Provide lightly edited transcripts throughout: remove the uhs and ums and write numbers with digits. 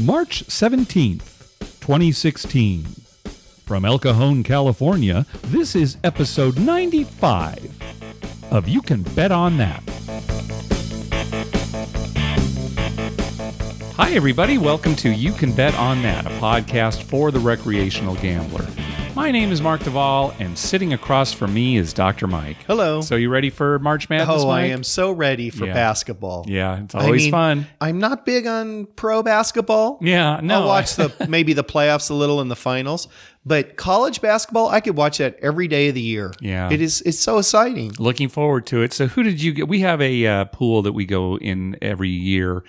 March 17th, 2016. From El Cajon, California, this is episode 95 of You Can Bet On That. Hi, everybody. Welcome to You Can Bet On That, a podcast for the recreational gambler. My name is Mark Duvall, and sitting across from me is Dr. Mike. Hello. So you ready for March Madness, Oh, Mike? I am so ready for basketball. Yeah, it's always fun. I'm not big on pro basketball. Yeah, no. I'll watch maybe the playoffs a little in the finals, but college basketball, I could watch that every day of the year. Yeah. It's so exciting. Looking forward to it. So who did you get? We have a pool that we go in every year,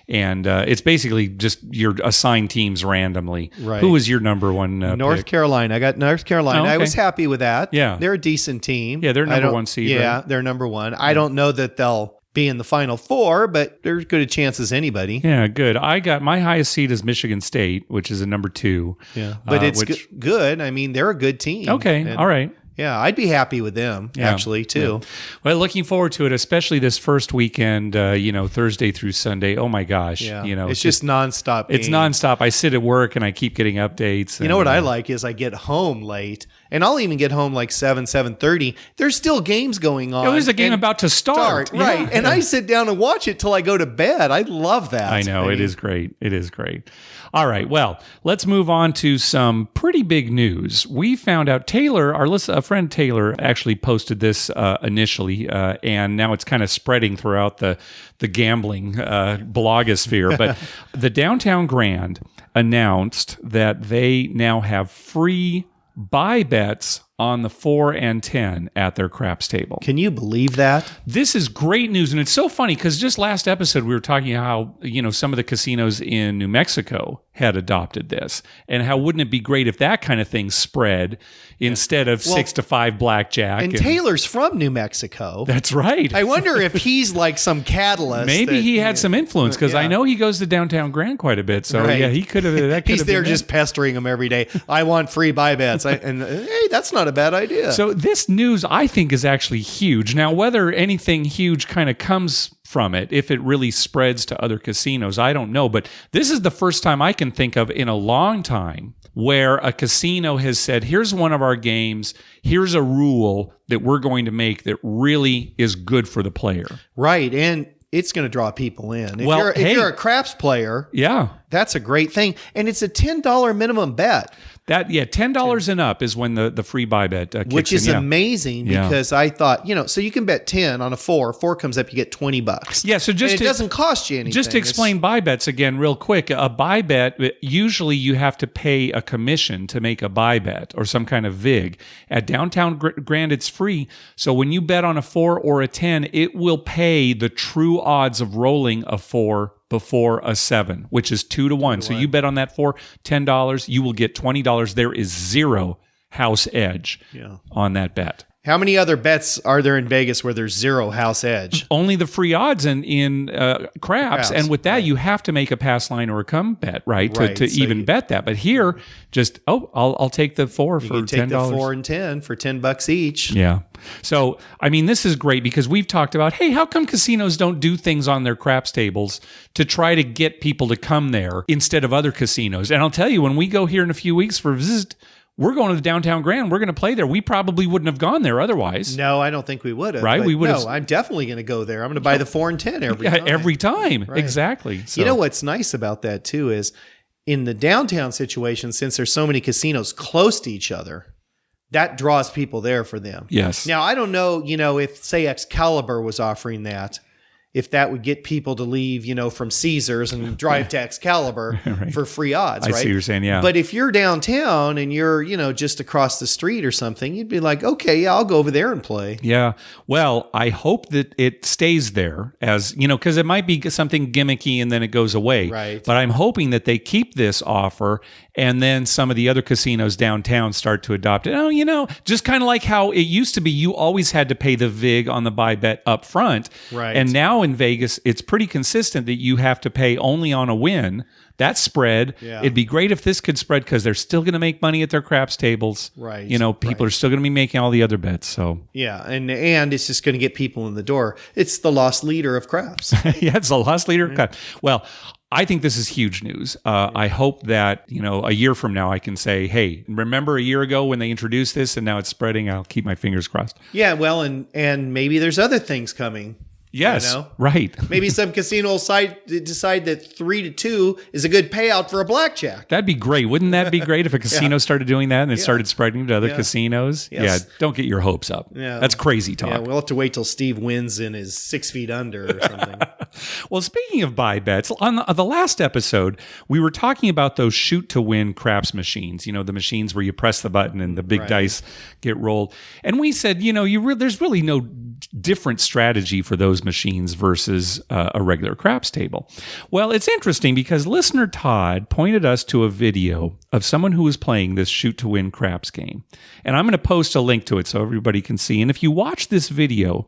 and it's basically just your assigned teams randomly. Right. Who was your number one North pick? Carolina. I got North Carolina. Oh, okay. I was happy with that. Yeah. They're a decent team. Yeah, they're number one seed, Yeah, right? they're number one. I don't know that they'll be in the Final Four, but they're as good a chance as anybody. Yeah, good. I got my highest seed is Michigan State, which is a number 2. Yeah, but it's good. I mean, they're a good team. Okay, And, all right. yeah, I'd be happy with them, actually, too. Yeah. Well, looking forward to it, especially this first weekend, Thursday through Sunday. Oh my gosh. Yeah. You know, it's just nonstop. It's game. nonstop. I sit at work and I keep getting updates. You know what I like is I get home late, and I'll even get home like 7:30. There's still games going on. There's a game about to start. Right. Yeah. And I sit down and watch it till I go to bed. I love that. I know. It is great. It is great. All right. Well, let's move on to some pretty big news. We found out Taylor, a friend Taylor, actually posted this initially, and now it's kind of spreading throughout the gambling blogosphere. But the Downtown Grand announced that they now have free buy bets on the 4 and 10 at their craps table. Can you believe that? This is great news. And it's so funny because just last episode, we were talking how, some of the casinos in New Mexico had adopted this. And how wouldn't it be great if that kind of thing spread instead of 6 to 5 blackjack? And Taylor's from New Mexico. That's right. I wonder if he's like some catalyst. Maybe he had some influence because I know he goes to Downtown Grand quite a bit. So yeah, he could have. He's there just pestering him every day. I want free buy bets. And hey, that's not a bad idea. So this news, I think, is actually huge. Now, whether anything huge kind of comes from it, if it really spreads to other casinos, I don't know. But this is the first time I can think of in a long time where a casino has said, here's one of our games, here's a rule that we're going to make that really is good for the player. Right. And it's going to draw people in. If you're a craps player, that's a great thing. And it's a $10 minimum bet. $10 and up is when the free buy bet kicks in. Which is amazing because I thought, so you can bet 10 on a 4. 4 comes up, you get $20. Yeah, so it doesn't cost you anything. Just to explain buy bets again real quick, a buy bet, usually you have to pay a commission to make a buy bet or some kind of VIG. At Downtown Grand, it's free. So when you bet on a 4 or a 10, it will pay the true odds of rolling a 4 before a 7, which is 2 to 1. So you bet on that 4, $10, you will get $20. There is zero house edge on that bet. How many other bets are there in Vegas where there's zero house edge? Only the free odds in craps. And with that, you have to make a pass line or a come bet, right? To so even bet that. But here, I'll take the 4 for $10. You take the 4 and 10 for $10 each. Yeah. So, I mean, this is great because we've talked about, hey, how come casinos don't do things on their craps tables to try to get people to come there instead of other casinos? And I'll tell you, when we go here in a few weeks for a visit, we're going to the Downtown Grand. We're going to play there. We probably wouldn't have gone there otherwise. No, I don't think we would have. Right? We would have. No, I'm definitely going to go there. I'm going to buy the 4 and 10 every time. Every time. Right. Exactly. So. You know what's nice about that, too, is in the downtown situation, since there's so many casinos close to each other, that draws people there for them. Yes. Now, I don't know, if, say, Excalibur was offering that, if that would get people to leave, from Caesars and drive to Excalibur for free odds, right? I see what you're saying, yeah. But if you're downtown and you're, just across the street or something, you'd be like, okay, yeah, I'll go over there and play. Yeah. Well, I hope that it stays there as, because it might be something gimmicky and then it goes away. Right. But I'm hoping that they keep this offer and then some of the other casinos downtown start to adopt it. Oh, just kind of like how it used to be, you always had to pay the VIG on the buy bet up front. Right. And now now in Vegas, it's pretty consistent that you have to pay only on a win. That's spread. Yeah. It'd be great if this could spread because they're still going to make money at their craps tables. Right. People are still going to be making all the other bets. So yeah, and it's just going to get people in the door. It's the lost leader of craps. yeah, it's the lost leader of craps. Well, I think this is huge news. I hope that, a year from now I can say, hey, remember a year ago when they introduced this and now it's spreading? I'll keep my fingers crossed. Yeah, well, and maybe there's other things coming. Yes, right. Maybe some casinos decide that 3-2 is a good payout for a blackjack. That'd be great. Wouldn't that be great if a casino started doing that and it started spreading to other casinos? Yes. Yeah, don't get your hopes up. Yeah. That's crazy talk. Yeah, we'll have to wait till Steve wins in his 6 feet under or something. Well, speaking of buy bets, on the last episode, we were talking about those shoot to win craps machines, the machines where you press the button and the big dice get rolled. And we said, there's really no different strategy for those machines versus a regular craps table. Well, it's interesting because listener Todd pointed us to a video of someone who was playing this shoot to win craps game. And I'm going to post a link to it so everybody can see. And if you watch this video,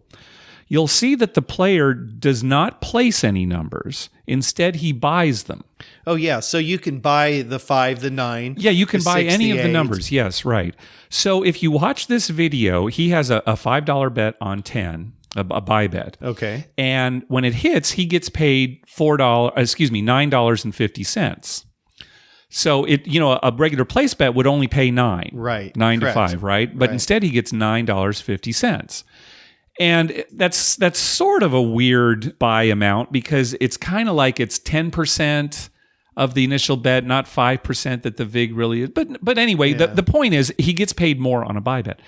you'll see that the player does not place any numbers. Instead, he buys them. Oh, yeah. So you can buy the 5, the 9. Yeah, you can the buy 6, any the of the 8. numbers. Yes, right. So if you watch this video, he has a $5 bet on 10, a buy bet. Okay. And when it hits, he gets paid $9.50. So a regular place bet would only pay $9. Right. 9 Correct. to 5, right? But Right. instead he gets $9.50. And that's sort of a weird buy amount because it's kind of like it's 10% of the initial bet, not 5% that the VIG really is. But anyway, the point is he gets paid more on a buy bet.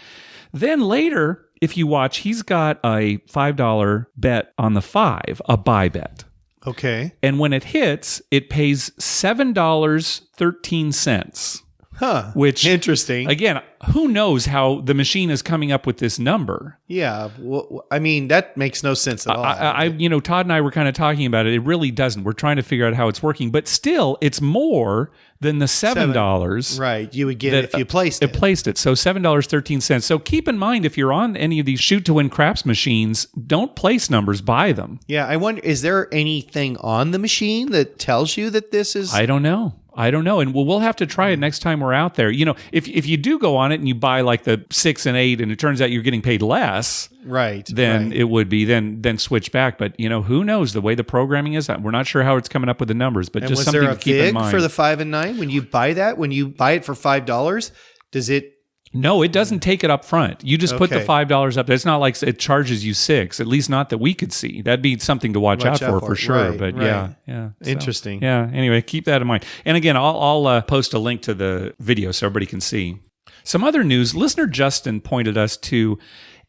Then later, if you watch, he's got a $5 bet on the 5, a buy bet. Okay. And when it hits, it pays $7.13. Huh. Which, interesting. Again, who knows how the machine is coming up with this number? Yeah. Well, I mean, that makes no sense at all. Todd and I were kind of talking about it. It really doesn't. We're trying to figure out how it's working, but still, it's more than the $7. Right. You would get if you placed it. Placed it. So $7.13. So keep in mind, if you're on any of these shoot to win craps machines, don't place numbers, buy them. Yeah. I wonder, is there anything on the machine that tells you that this is? I don't know. And we'll have to try it next time we're out there. If you do go on it and you buy like the 6 and 8 and it turns out you're getting paid less, right, then it would be then switch back. But who knows the way the programming is? We're not sure how it's coming up with the numbers, but and just was something there a to keep in VIG mind. for the 5 and 9 when you buy that? When you buy it for $5, does it? No, it doesn't take it up front. You just put the $5 up there. It's not like it charges you 6, at least not that we could see. That'd be something to watch out for sure. Right, but right. yeah. So, Interesting. yeah. Anyway, keep that in mind. And again, I'll post a link to the video so everybody can see. Some other news. Listener Justin pointed us to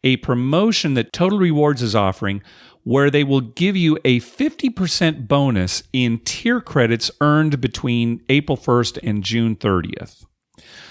a promotion that Total Rewards is offering where they will give you a 50% bonus in tier credits earned between April 1st and June 30th.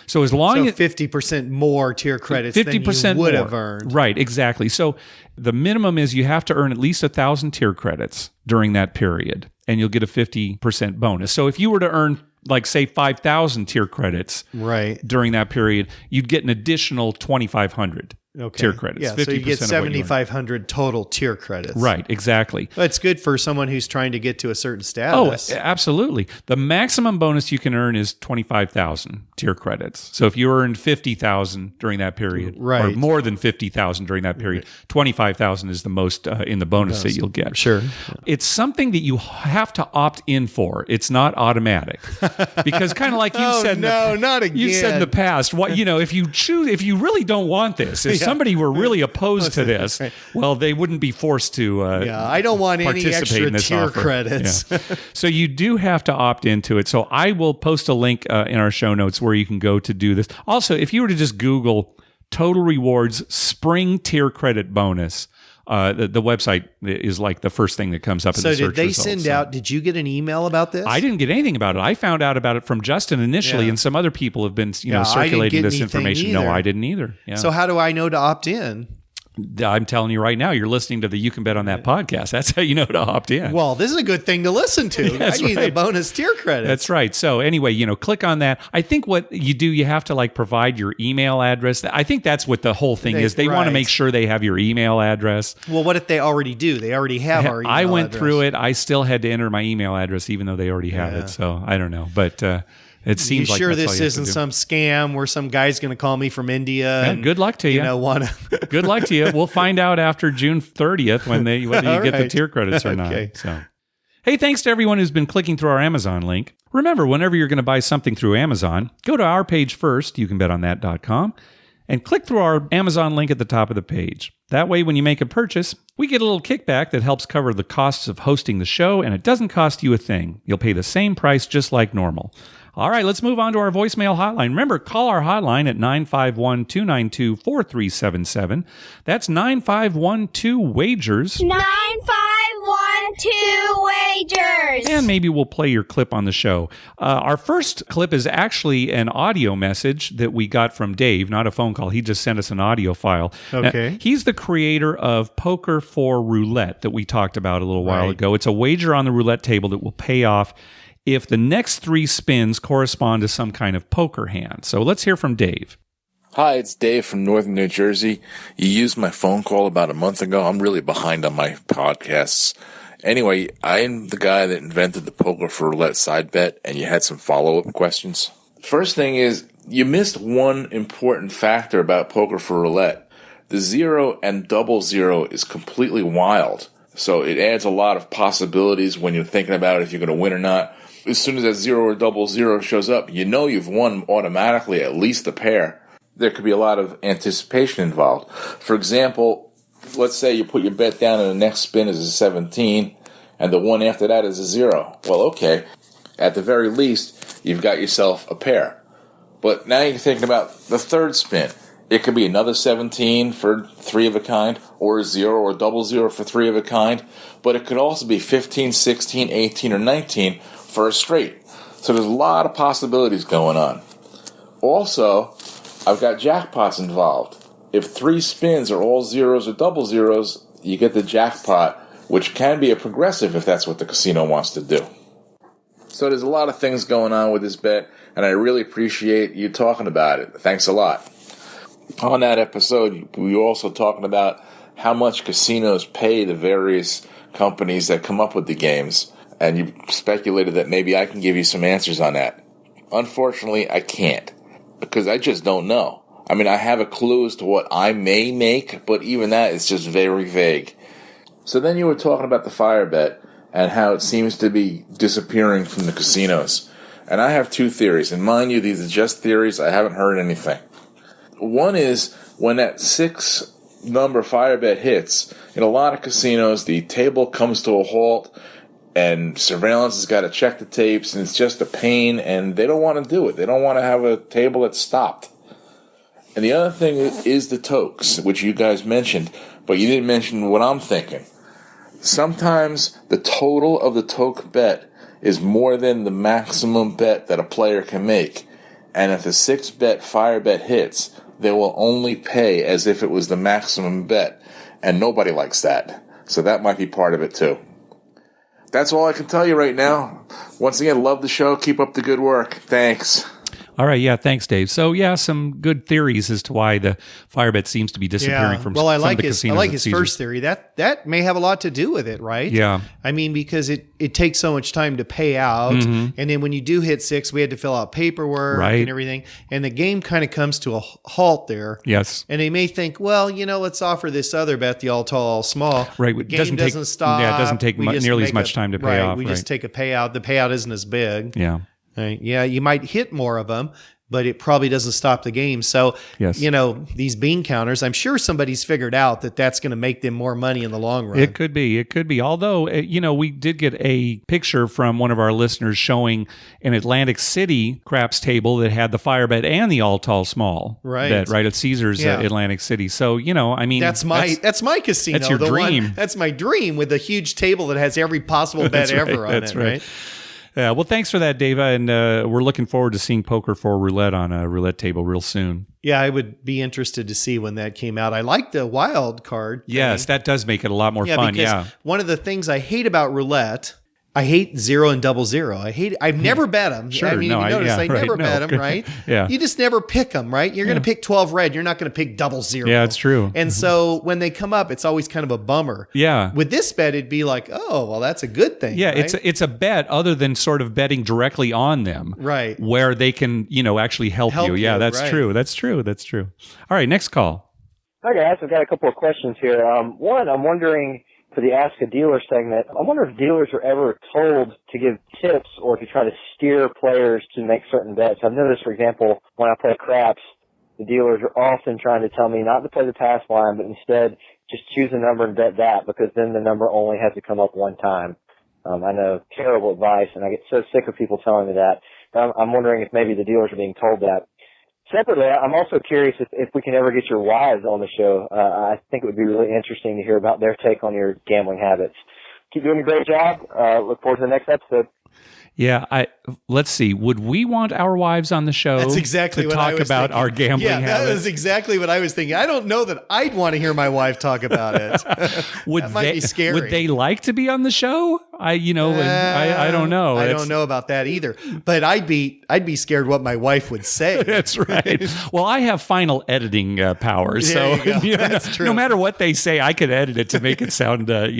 So as long as 50% more tier credits 50% than you would have earned. Right, exactly. So the minimum is you have to earn at least 1,000 tier credits during that period, and you'll get a 50% bonus. So if you were to earn, like, say, 5,000 tier credits during that period, you'd get an additional 2,500 tier credits. Yeah, so you get 7,500 total tier credits. Right, exactly. That's good for someone who's trying to get to a certain status. Oh, absolutely. The maximum bonus you can earn is 25,000 tier credits. So if you earned 50,000 during that period, or more than 50,000 during that period, 25,000 is the most in the bonus that you'll get. Sure. It's something that you have to opt in for. It's not automatic. Because kind of like you said, not again. You said in the past, if you really don't want this, if somebody were really opposed to this, well, they wouldn't be forced to I don't want any extra tier credits. Yeah. So you do have to opt into it. So I will post a link in our show notes where you can go to do this. Also, if you were to just Google Total Rewards Spring Tier Credit Bonus, the website is like the first thing that comes up in the search results. So did they send out, did you get an email about this? I didn't get anything about it. I found out about it from Justin initially, and some other people have been circulating this information. Either. No, I didn't either. Yeah. So how do I know to opt in? I'm telling you right now, you're listening to the You Can Bet on That podcast. That's how you know to opt in. Well, this is a good thing to listen to. I need the bonus tier credits. That's right. So anyway, click on that. I think what you do, you have to provide your email address. I think that's what the whole thing is. They want to make sure they have your email address. Well, what if they already do? They already have our email I went address. through it. I still had to enter my email address, even though they already have it. So I don't know. But it seems like sure that's all this you have isn't to do. some scam where some guy's going to call me from India? Yeah, and, good luck to you. Good luck to you. We'll find out after June 30th whether you get the tier credits or not. So, hey, thanks to everyone who's been clicking through our Amazon link. Remember, whenever you're going to buy something through Amazon, go to our page first, youcanbetonthat.com, and click through our Amazon link at the top of the page. That way, when you make a purchase, we get a little kickback that helps cover the costs of hosting the show, and it doesn't cost you a thing. You'll pay the same price just like normal. All right, let's move on to our voicemail hotline. Remember, call our hotline at 951-292-4377. That's 9512-WAGERS. 9512-WAGERS. And maybe we'll play your clip on the show. Our first clip is actually an audio message that we got from Dave, not a phone call. He just sent us an audio file. Okay. He's the creator of Poker for Roulette that we talked about a little while ago. It's a wager on the roulette table that will pay off if the next 3 spins correspond to some kind of poker hand. So let's hear from Dave. Hi, it's Dave from Northern New Jersey. You used my phone call about a month ago. I'm really behind on my podcasts. Anyway, I'm the guy that invented the Poker for Roulette side bet, and you had some follow-up questions. First thing is, you missed one important factor about Poker for Roulette. The 0 and 00 is completely wild. So it adds a lot of possibilities when you're thinking about if you're going to win or not. As soon as that 0 or 00 shows up, you've won automatically at least a pair. There could be a lot of anticipation involved. For example, let's say you put your bet down and the next spin is a 17 and the one after that is a 0. Well, okay. At the very least, you've got yourself a pair. But now you're thinking about the third spin. It could be another 17 for 3 of a kind, or a 0 or 00 for 3 of a kind, but it could also be 15, 16, 18, or 19 for a straight. So there's a lot of possibilities going on. Also, I've got jackpots involved. If 3 spins are all 0s or 00s, you get the jackpot, which can be a progressive if that's what the casino wants to do. So there's a lot of things going on with this bet, and I really appreciate you talking about it. Thanks a lot. On that episode, we were also talking about how much casinos pay the various companies that come up with the games, and you speculated that maybe I can give you some answers on that. Unfortunately, I can't, because I just don't know. I mean, I have a clue as to what I may make, but even that is just very vague. So then you were talking about the fire bet and how it seems to be disappearing from the casinos. And I have 2 theories, and mind you, these are just theories. I haven't heard anything. One is when that 6 number fire bet hits, in a lot of casinos, the table comes to a halt and surveillance has got to check the tapes, and it's just a pain, and they don't want to do it. They don't want to have a table that's stopped. And the other thing is the tokes, which you guys mentioned, but you didn't mention what I'm thinking. Sometimes the total of the toke bet is more than the maximum bet that a player can make. And if the 6-bet fire bet hits, they will only pay as if it was the maximum bet. And nobody likes that. So that might be part of it too. That's all I can tell you right now. Once again, love the show. Keep up the good work. Thanks. All right, yeah, thanks, Dave. So, yeah, some good theories as to why the fire bet seems to be disappearing from some of the casinos. I like his first theory. That may have a lot to do with it, right? Yeah. I mean, because it takes so much time to pay out, and then when you do hit 6, we had to fill out paperwork and everything, and the game kind of comes to a halt there. Yes. And they may think, well, let's offer this other bet, the all tall, all small. Right. The game doesn't stop. Yeah, it doesn't take nearly as much time to pay off. We just take a payout. The payout isn't as big. Yeah. Right. Yeah, you might hit more of them, but it probably doesn't stop the game. So, yes. These bean counters, I'm sure somebody's figured out that that's going to make them more money in the long run. It could be. Although, we did get a picture from one of our listeners showing an Atlantic City craps table that had the fire bet and the all tall small bet, right at Caesars Atlantic City. So, I mean, that's my casino. That's your dream. That's my dream, with a huge table that has every possible bet ever on it, right? Yeah, well, thanks for that, Dave. And we're looking forward to seeing Poker for Roulette on a roulette table real soon. Yeah, I would be interested to see when that came out. I like the wild card thing. Yes, that does make it a lot more fun. Because Yeah. one of the things I hate about roulette, I hate 0 and 00. I've never bet them. Sure, I mean, no, you notice I right, never no. bet them, right? Yeah. You just never pick them, right? You're going to pick 12 red. You're not going to pick 00. Yeah, it's true. And so when they come up, it's always kind of a bummer. Yeah. With this bet, it'd be like, oh, well, that's a good thing. Yeah, right? it's a bet other than sort of betting directly on them. Right. Where they can, actually help you. Yeah, you, that's right. true. That's true. That's true. All right, next call. Hi guys, I've got a couple of questions here. One, I'm wondering for the Ask a Dealer segment, I wonder if dealers are ever told to give tips or to try to steer players to make certain bets. I've noticed, for example, when I play craps, the dealers are often trying to tell me not to play the pass line, but instead just choose a number and bet that, because then the number only has to come up one time. I know, terrible advice, and I get so sick of people telling me that. I'm wondering if maybe the dealers are being told that. Separately, I'm also curious if we can ever get your wives on the show. I think it would be really interesting to hear about their take on your gambling habits. Keep doing a great job. Look forward to the next episode. Yeah, let's see. Would we want our wives on the show? That's exactly to what talk I was about thinking. our gambling Yeah, habits? that was exactly what I was thinking. I don't know that I'd want to hear my wife talk about it. Would that might be scary. Would they like to be on the show? I don't know. I don't know about that either. But I'd be scared what my wife would say. That's right. Well, I have final editing powers, so There you go. That's true. no matter what they say, I can edit it to make it sound, make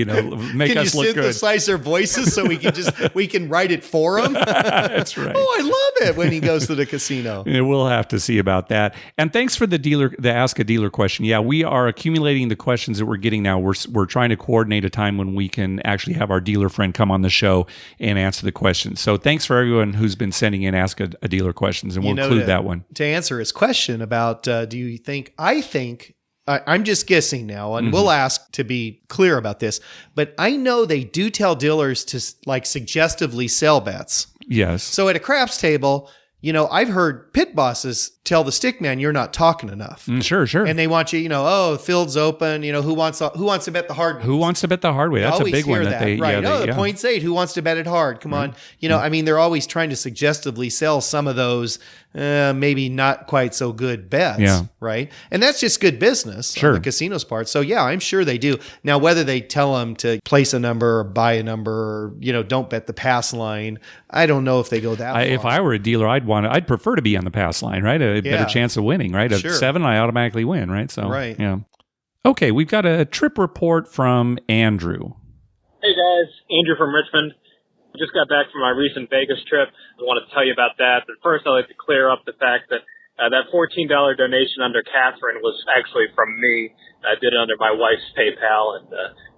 Can us you look good. synthesize their voices so we can write it for them? That's right. Oh, I love it when he goes to the casino. Yeah, we'll have to see about that. And thanks for the Ask a Dealer question. Yeah, we are accumulating the questions that we're getting now. We're trying to coordinate a time when we can actually have our dealer friend come on the show and answer the questions. So thanks for everyone who's been sending in Ask a Dealer questions, and we'll include that one. To answer his question about do you think, I'm just guessing now, and we'll ask to be clear about this, but I know they do tell dealers to suggestively sell bets. Yes. So at a craps table, I've heard pit bosses tell the stick man, you're not talking enough. Sure. And they want you, the field's open, who wants to bet the hard ones? Who wants to bet the hard way? That's a Always big hear one that they right. yeah, The point's 8. Who wants to bet it hard? Come on. I mean, they're always trying to suggestively sell some of those maybe not quite so good bets. Yeah. Right. And that's just good business Sure. on the casino's part. So yeah, I'm sure they do. Now, whether they tell them to place a number or buy a number or, don't bet the pass line, I don't know if they go that far. If I were a dealer, I'd prefer to be on the pass line, right? A better chance of winning, right? At Sure. 7, I automatically win, right? So, Right. Yeah. Okay, we've got a trip report from Andrew. Hey guys, Andrew from Richmond. I just got back from my recent Vegas trip. I want to tell you about that. But first, I'd like to clear up the fact that that $14 donation under Catherine was actually from me. I did it under my wife's PayPal and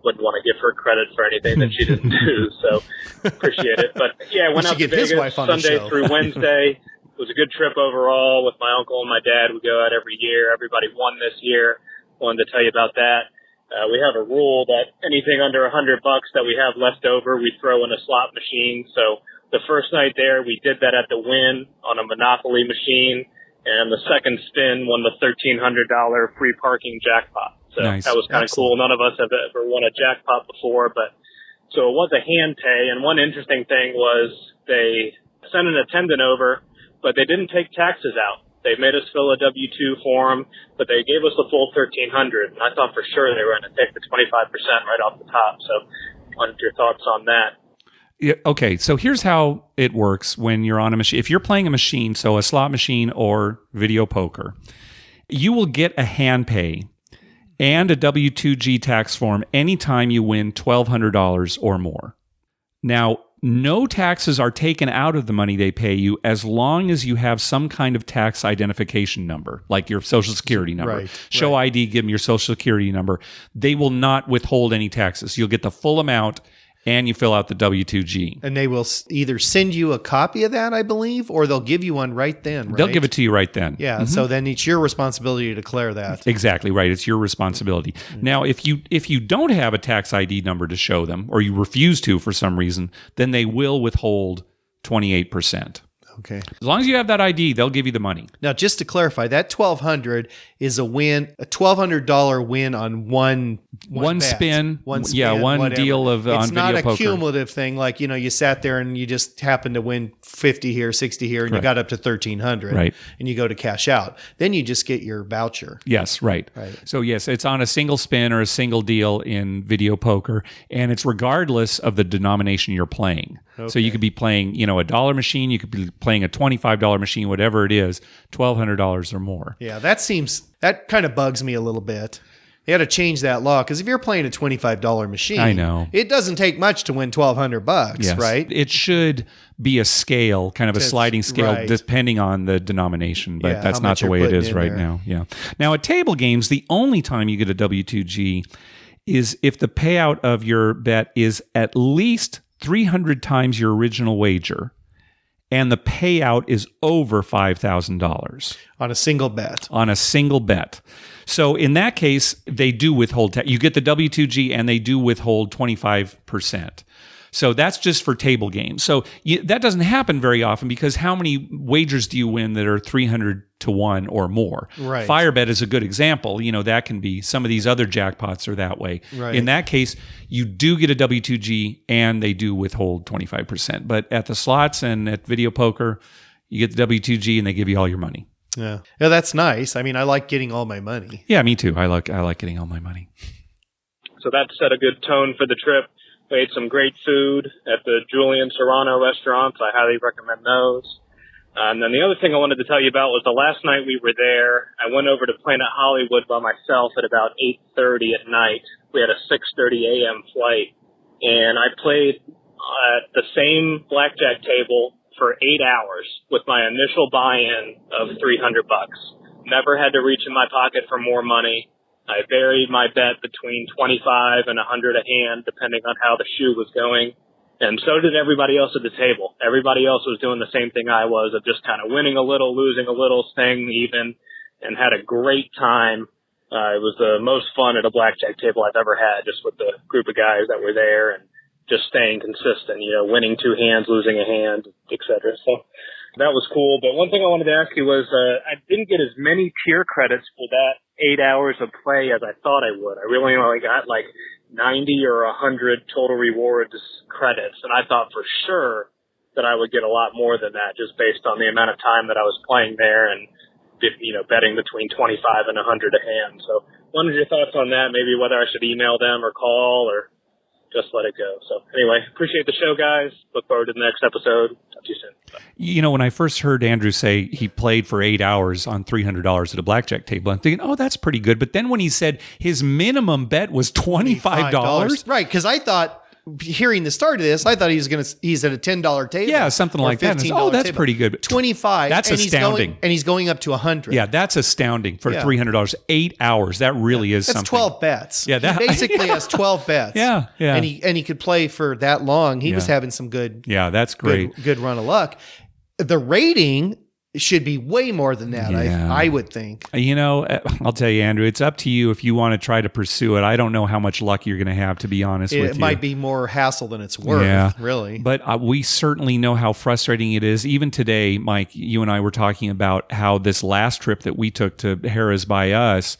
wouldn't want to give her credit for anything that she didn't do. So appreciate it. But yeah, I went out to Vegas Sunday through Wednesday. It was a good trip overall with my uncle and my dad. We go out every year. Everybody won this year. Wanted to tell you about that. We have a rule that anything under $100 that we have left over, we throw in a slot machine. So the first night there, we did that at the Wynn on a Monopoly machine. And the second spin won the $1,300 free parking jackpot. So Nice. That was kind of cool. None of us have ever won a jackpot before, but so it was a hand pay. And one interesting thing was they sent an attendant over, but they didn't take taxes out. They made us fill a W-2 form, but they gave us the full $1,300. And I thought for sure they were going to take the 25% right off the top. So wanted your thoughts on that. Yeah, okay, so here's how it works when you're on a machine. If you're playing a machine, so a slot machine or video poker, you will get a hand pay and a W-2G tax form anytime you win $1,200 or more. Now, no taxes are taken out of the money they pay you as long as you have some kind of tax identification number, like your Social Security number. Right, Show ID, give them your Social Security number. They will not withhold any taxes. You'll get the full amount, and you fill out the W-2G. And they will either send you a copy of that, I believe, or they'll give you one right then, right? They'll give it to you right then. Yeah, so then it's your responsibility to declare that. Exactly right. It's your responsibility. Now, if you don't have a tax ID number to show them, or you refuse to for some reason, then they will withhold 28%. Okay. As long as you have that ID, they'll give you the money. Now, just to clarify, that $1,200 is a $1,200 win on one One bet. spin. One Yeah, one whatever. deal of It's on not video a poker. cumulative thing like, you sat there and you just happened to win 50 here, 60 here, and you got up to 1,300. Right. And you go to cash out. Then you just get your voucher. Yes, right. So yes, it's on a single spin or a single deal in video poker, and it's regardless of the denomination you're playing. So you could be playing, a dollar machine, you could be playing a $25 machine, whatever it is, $1,200 or more. Yeah, that kind of bugs me a little bit. They had to change that law because if you're playing a $25 machine, I know. it doesn't take much to win $1,200, Yes. right? It should be a scale, kind of a sliding scale, right. depending on the denomination, but Yeah, that's how not much the you're way it putting is in right there. now. Yeah. Now at table games, the only time you get a W2G is if the payout of your bet is at least 300 times your original wager, and the payout is over $5,000 On a single bet. on a single bet. So in that case, they do withhold tax. You get the W2G and they do withhold 25%. So that's just for table games. So that doesn't happen very often because how many wagers do you win that are 300 to 1 or more? Right. Firebet is a good example. That can be, some of these other jackpots are that way. Right. In that case, you do get a W2G and they do withhold 25%. But at the slots and at video poker, you get the W2G and they give you all your money. Yeah, that's nice. I mean, I like getting all my money. Yeah, me too. I like getting all my money. So that set a good tone for the trip. We ate some great food at the Julian Serrano restaurants. I highly recommend those. And then the other thing I wanted to tell you about was the last night we were there, I went over to Planet Hollywood by myself at about 8:30 at night. We had a 6:30 a.m. flight, and I played at the same blackjack table for 8 hours with my initial buy-in of $300. Never had to reach in my pocket for more money. I varied my bet between 25 and 100 a hand, depending on how the shoe was going. And so did everybody else at the table. Everybody else was doing the same thing I was, of just kind of winning a little, losing a little, staying even, and had a great time. It was the most fun at a blackjack table I've ever had, just with the group of guys that were there and just staying consistent, winning 2 hands, losing a hand, et cetera. So that was cool. But one thing I wanted to ask you was, I didn't get as many tier credits for that 8 hours of play as I thought I would. I really only got like 90 or 100 total rewards credits, and I thought for sure that I would get a lot more than that just based on the amount of time that I was playing there and, betting between 25 and 100 a hand. So what are your thoughts on that? Maybe whether I should email them or call or just let it go. So anyway, appreciate the show, guys. Look forward to the next episode. Talk to you soon. Bye. When I first heard Andrew say he played for 8 hours on $300 at a blackjack table, I'm thinking, oh, that's pretty good. But then when he said his minimum bet was $25, Right, because I thought, hearing the start of this, I thought he's at a $10 table. yeah, something or like that. $15 Oh, that's table. pretty good. 25. That's and astounding. He's going up to 100. Yeah, that's astounding for Yeah. $300. 8 hours. That really is That's something. 12 bets. Yeah, he basically has 12 bets. Yeah, yeah. And he could play for that long. He was Yeah. having some good Yeah, that's great. good run of luck. The rating should be way more than that, Yeah. I would think. I'll tell you, Andrew, it's up to you if you want to try to pursue it. I don't know how much luck you're going to have, to be honest with you. It might be more hassle than it's worth, Yeah. really. But we certainly know how frustrating it is. Even today, Mike, you and I were talking about how this last trip that we took to Harrah's by us,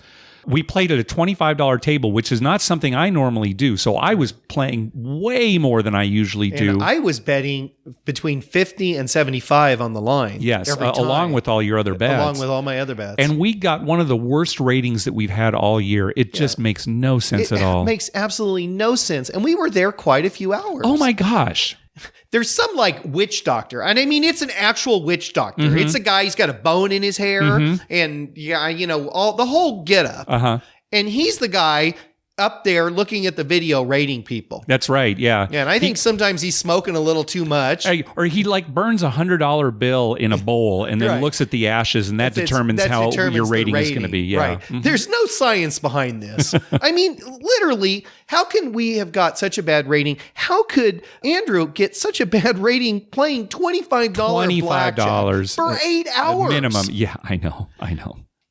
we played at a $25 table, which is not something I normally do. So I was playing way more than I usually do. And I was betting between 50 and 75 on the line. Yes, every time, along with all your other bets. along with all my other bets. And we got one of the worst ratings that we've had all year. It just makes no sense it at all. makes absolutely no sense. And we were there quite a few hours. Oh my gosh. There's some like witch doctor. And I mean, it's an actual witch doctor. Mm-hmm. It's a guy, he's got a bone in his hair and all the whole get up. Uh-huh. And he's the guy up there looking at the video rating people. That's right. Yeah. Yeah, and I think sometimes he's smoking a little too much. Or he like burns $100 bill in a bowl and then Right. looks at the ashes, and that determines That how determines your the rating is going to be. Yeah. Right. Mhm. There's no science behind this. I mean, literally, how can we have got such a bad rating? How could Andrew get such a bad rating playing $25 $25 for 8 hours? minimum. Yeah, I know.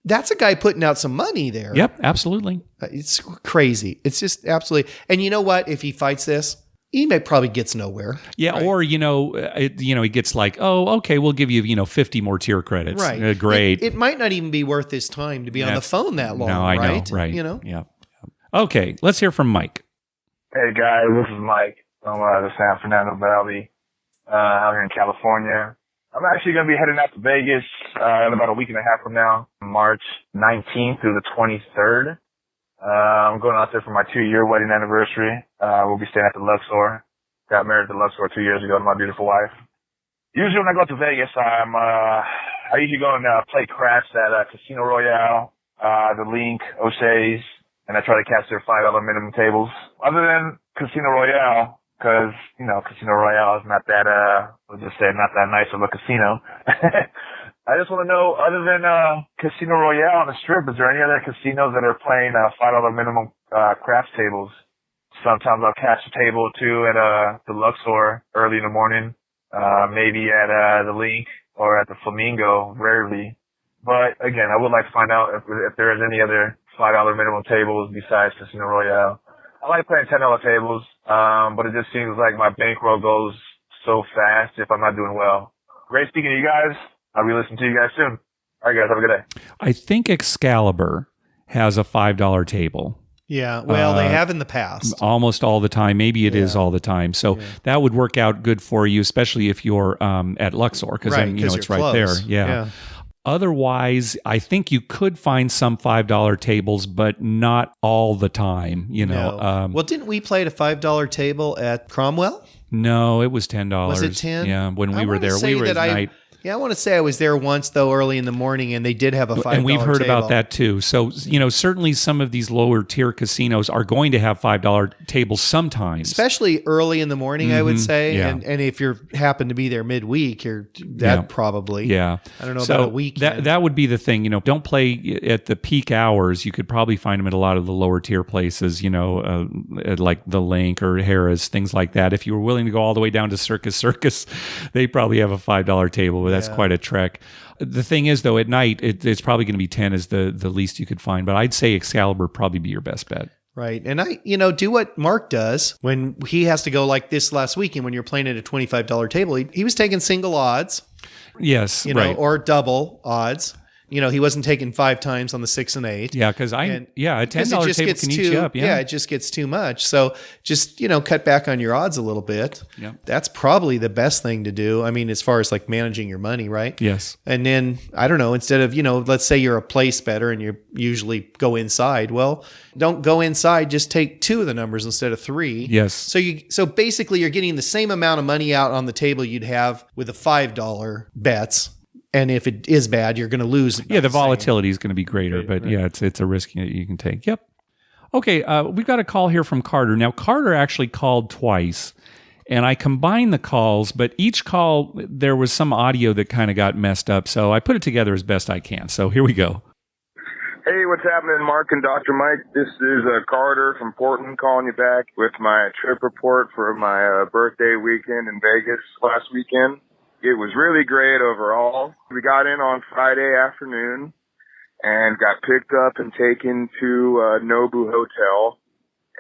That's a guy putting out some money there. Yep, absolutely. It's crazy. It's just absolutely. And you know what? If he fights this, probably gets nowhere. Yeah, right? or he gets like, oh, okay, we'll give you 50 more tier credits. Right. Great. It might not even be worth his time to be on the phone that long. No, I right? know. Right. Yeah. Okay, let's hear from Mike. Hey guys, this is Mike from the San Fernando Valley out here in California. I'm actually going to be heading out to Vegas in about a week and a half from now, March 19th through the 23rd. I'm going out there for my 2-year wedding anniversary. We'll be staying at the Luxor. Got married at the Luxor 2 years ago to my beautiful wife. Usually when I go to Vegas, I usually go and play craps at Casino Royale, the Link, O'Shea's, and I try to catch their $5 minimum tables. Other than Casino Royale, because, Casino Royale is not that, we'll just say not that nice of a casino. I just want to know, other than Casino Royale on the Strip, is there any other casinos that are playing $5 minimum craps tables? Sometimes I'll catch a table or two at the Luxor early in the morning, maybe at the Link or at the Flamingo, rarely. But again, I would like to find out if there is any other $5 minimum tables besides Casino Royale. I like playing $10 tables, but it just seems like my bankroll goes so fast if I'm not doing well. Great speaking to you guys. I'll be listening to you guys soon. All right, guys, have a good day. I think Excalibur has a $5 table. Yeah, well, they have in the past. Almost all the time. Maybe it is all the time. So that would work out good for you, especially if you're at Luxor, because then it's right there. Yeah. Otherwise, I think you could find some $5 tables, but not all the time. No. Well, didn't we play at a $5 table at Cromwell? No, it was $10. Was it 10? Yeah, when we were there, we were at night. Yeah, I want to say I was there once, though, early in the morning, and they did have a $5 And we've heard table. about that, too. So, certainly some of these lower tier casinos are going to have $5 tables sometimes. Especially early in the morning, I would say. Yeah. And if you happen to be there midweek, probably. Yeah. I don't know about a weekend. That would be the thing. Don't play at the peak hours. You could probably find them at a lot of the lower tier places, like the Link or Harrah's, things like that. If you were willing to go all the way down to Circus, they probably have a $5 table, but that's quite a trek. The thing is, though, at night, it's probably going to be 10 is the least you could find. But I'd say Excalibur probably be your best bet. Right. And I, do what Mark does when he has to go like this last weekend when you're playing at a $25 table. He was taking single odds. Yes. Right. Or double odds. He wasn't taking 5 times on the 6 and 8. Yeah, because a $10 table can eat you up. Yeah, it just gets too much. So just, cut back on your odds a little bit. Yeah. That's probably the best thing to do. I mean, as far as like managing your money, right? Yes. And then, I don't know, instead of, let's say you're a place better and you usually go inside. Well, don't go inside, just take 2 of the numbers instead of 3. Yes. So basically you're getting the same amount of money out on the table you'd have with the $5 bets. And if it is bad, you're going to lose. Yeah, the volatility is going to be greater, but yeah, it's a risk that you can take. Yep. Okay, we've got a call here from Carter. Now, Carter actually called twice, and I combined the calls, but each call, there was some audio that kind of got messed up, so I put it together as best I can. So here we go. Hey, what's happening, Mark and Dr. Mike? This is Carter from Portland calling you back with my trip report for my birthday weekend in Vegas last weekend. It was really great overall. We got in on Friday afternoon and got picked up and taken to Nobu Hotel.